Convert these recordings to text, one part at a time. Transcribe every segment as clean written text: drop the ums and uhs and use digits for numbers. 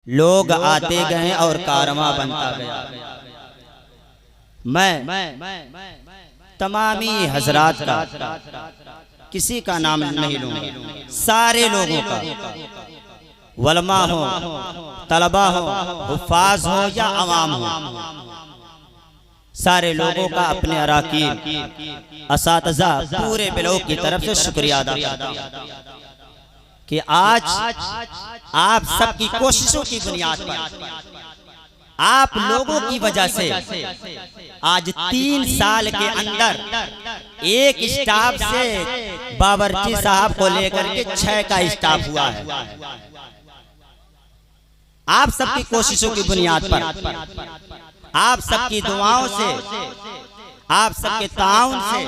लोग आते गए और कारवां बनता गया। मैं तमामी हजरात का किसी का नाम नहीं लूंगा, सारे लोगों का, वलमा हो, तलबा हो, हुफ़ाज़ हो या अवाम हो, सारे लोगों का अपने अराकीन असातिज़ा पूरे ब्लॉक की तरफ से शुक्रिया अदा करता हूं कि आज आप सबकी कोशिशों की बुनियाद पर, आप लोगों की वजह से आज 3 साल के अंदर एक स्टाफ से बावर्ची साहब को लेकर के 6 का स्टाफ हुआ है। आप सबकी कोशिशों की बुनियाद पर, आप सबकी दुआओं से, आप सबके ताउन से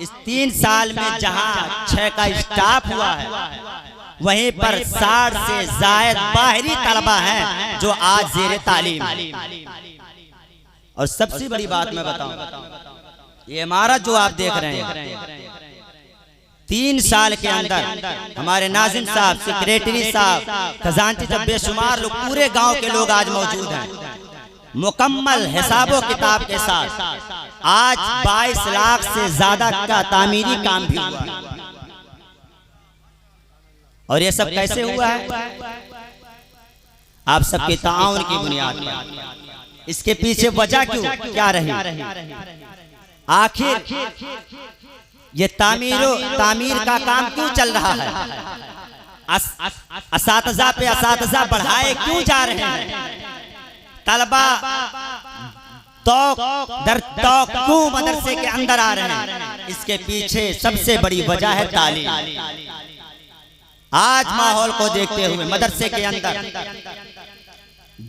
इस 3 साल में जहां 6 का स्टाफ हुआ है, वहीं पर 60 से जायद बाहरी तलबा हैं जो आज ज़ेरे तालीम। और सबसे बड़ी बात मैं बताऊं, ये इमारत जो आप देख रहे हैं, 3 साल के अंदर हमारे नाजिम साहब, सेक्रेटरी साहब, खजांची, जब बेशुमार लोग, पूरे गांव के लोग आज मौजूद हैं, मुकम्मल हिसाबो किताब के साथ आज 22 लाख से ज्यादा का तामीरी काम भी हुआ है। और ये सब कैसे हुआ है? आप सबके ताउन की बुनियाद पर। इसके पीछे वजह क्या रही? आखिर ये तामीर का काम क्यों चल रहा है? असातिज़ा पे असातिज़ा बढ़ाए क्यों जा रहे हैं? तलबा दर तौक क्यों मदरसे के अंदर आ रहे हैं? इसके पीछे सबसे बड़ी वजह है तालीम। आज माहौल को देखते हुए मदरसे के अंदर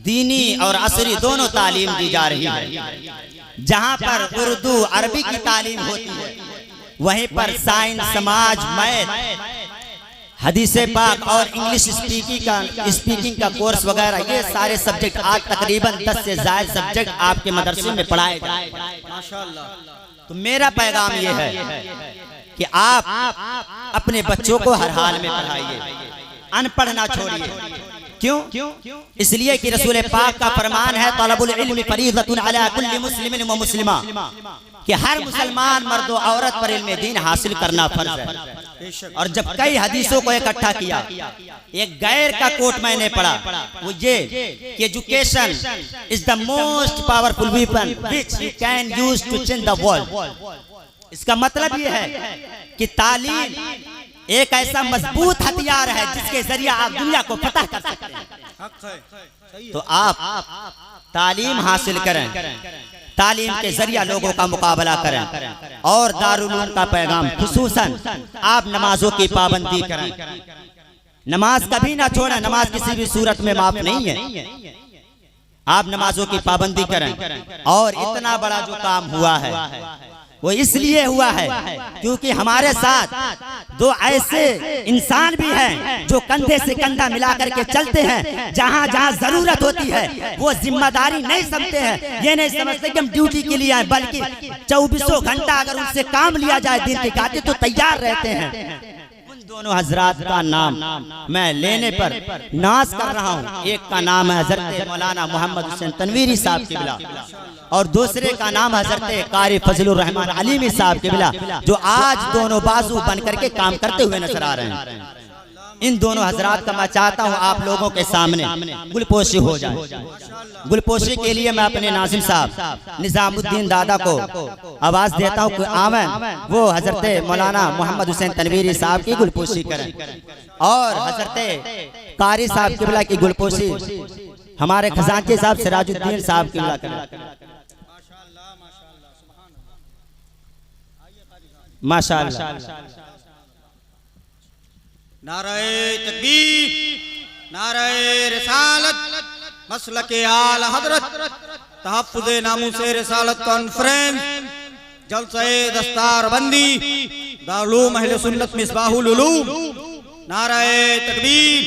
दीनी और असरी दोनों तालीम दी जा रही है। जहां पर उर्दू अरबी की तालीम होती है, वहीं पर साइंस, समाज, मैथ, हदीस पाक और इंग्लिश स्पीकिंग का कोर्स वगैरह, ये सारे सब्जेक्ट आज तकरीबन 10 से ज्यादा सब्जेक्ट आपके मदरसे में पढ़ाए जाए। माशाअल्लाह। तो मेरा पैगाम ये है कि आप अपने बच्चों को हर हाल में पढ़ाइए, अनपढ़ ना छोड़िए। क्यों? इसलिए कि रसूल पाक का फरमान है, तलबुल इल्मी फरीज़तुन अला कुल्ली मुस्लिमिन व मुस्लिमा, कि हर मुसलमान मर्द और औरत पर इल्म दीन हासिल करना फर्ज है। और जब कई हदीसों को इकट्ठा किया, एक गैर का कोट मैंने पढ़ा, वो ये कि education is the most powerful weapon which you can use to change the world. इसका मतलब ये है कि तालीम एक ऐसा मजबूत हथियार है जिसके जरिए आप दुनिया को फतह कर सकते हैं। तो आप तालीम हासिल करें, तालीम के जरिए लोगों का मुकाबला करें। और दारुल उलूम का पैगाम, खुसूसन आप नमाजों की पाबंदी करें, नमाज कभी ना छोड़ें, नमाज किसी भी सूरत में माफ नहीं है। आप नमाजों की पाबंदी करें। और इतना बड़ा जो काम हुआ है वो इसलिए हुआ है क्योंकि हमारे साथ 2 ऐसे इंसान भी हैं जो कंधे से कंधा मिला करके चलते हैं। जहां जहां जरूरत होती है वो जिम्मेदारी नहीं समझते हैं, ये नहीं समझते कि हम ड्यूटी के लिए आए, बल्कि 24 घंटा अगर उनसे काम लिया जाए दिन के खातिर तो तैयार रहते हैं। उन दोनों हजरात का नाम मैं लेने पर नाज कर रहा हूँ। एक का नाम है हजरत मौलाना मोहम्मद हुसैन तनवीरी साहब किबला, और दूसरे का नाम हजरत कारी फजलुर रहमान अलीमी साहब किबला, जो आज दोनों बाजू बन करके काम करते हुए नजर आ रहे हैं। इन दोनों हजरात का मैं चाहता हूँ आप लोगों के सामने गुलपोशी हो जाए। गुलपोशी के लिए मैं अपने नाजिम साहब निजामुद्दीन दादा को आवाज देता हूँ कि आवें वो हजरत मौलाना मोहम्मद हुसैन तनवीरी साहब की गुलपोशी करें, और हजरत कारी साहब किबला की गुलपोशी हमारे खजांची साहब सिराजुद्दीन साहब किबला करें। माशाअल्लाह। नारे तकबीर, नारे रिसालत, मसलके आला हजरत, तहफ्फुज़े नामूसे रिसालत कॉन्फ्रेंस, जलसे दस्तार बंदी, दारुल उलूम अहले सुन्नत मिसबाहुल उलूम। नारे तकबीर,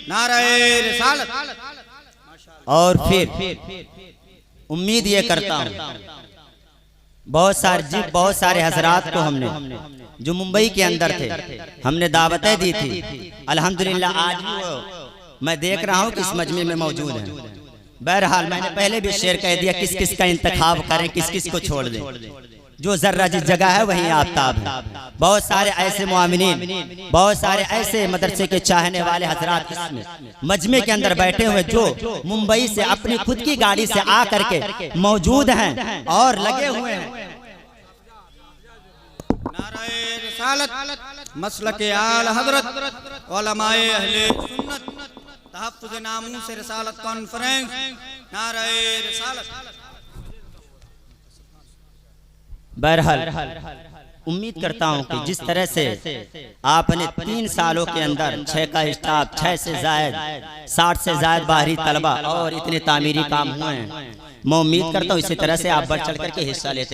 नारे रिसालत। और फिर उम्मीद ये करता हूँ बहुत सारे हजरात को हमने जो मुंबई के अंदर थे हमने दावतें दी थी, अल्हम्दुलिल्लाह आज भी वो मैं देख रहा हूँ कि इस मजमे में मौजूद है। बहरहाल मैंने पहले भी शेर कह दिया, किस किस का इंतखाब करें, किस किस को छोड़ दें। जो जर्रा जिस जगह है वहीं आफ्ताब है। बहुत सारे ऐसे मुआमिनीन, बहुत सारे ऐसे मदरसे के चाहने वाले हजरात इसमें मजमे के अंदर बैठे हुए जो मुंबई से अपनी खुद की गाड़ी से आ करके मौजूद हैं और लगे हुए हैं। नाराए रिसालत मसलके आल हजरत उलमाए अहले सुन्नत तहफ्फुज़ नामूस रिसालत कॉन्फ्रेंस। नाराए रिसालत। बहरहाल उम्मीद करता हूं कि जिस तरह से आपने 3 सालों के अंदर 6 का स्टाफ, 6 से जायद 60 से जायद बाहरी तलबा और इतने तामीरी काम हुए हैं, मैं उम्मीद करता हूं इसी तरह से आप बढ़ चढ़ करके हिस्सा लेते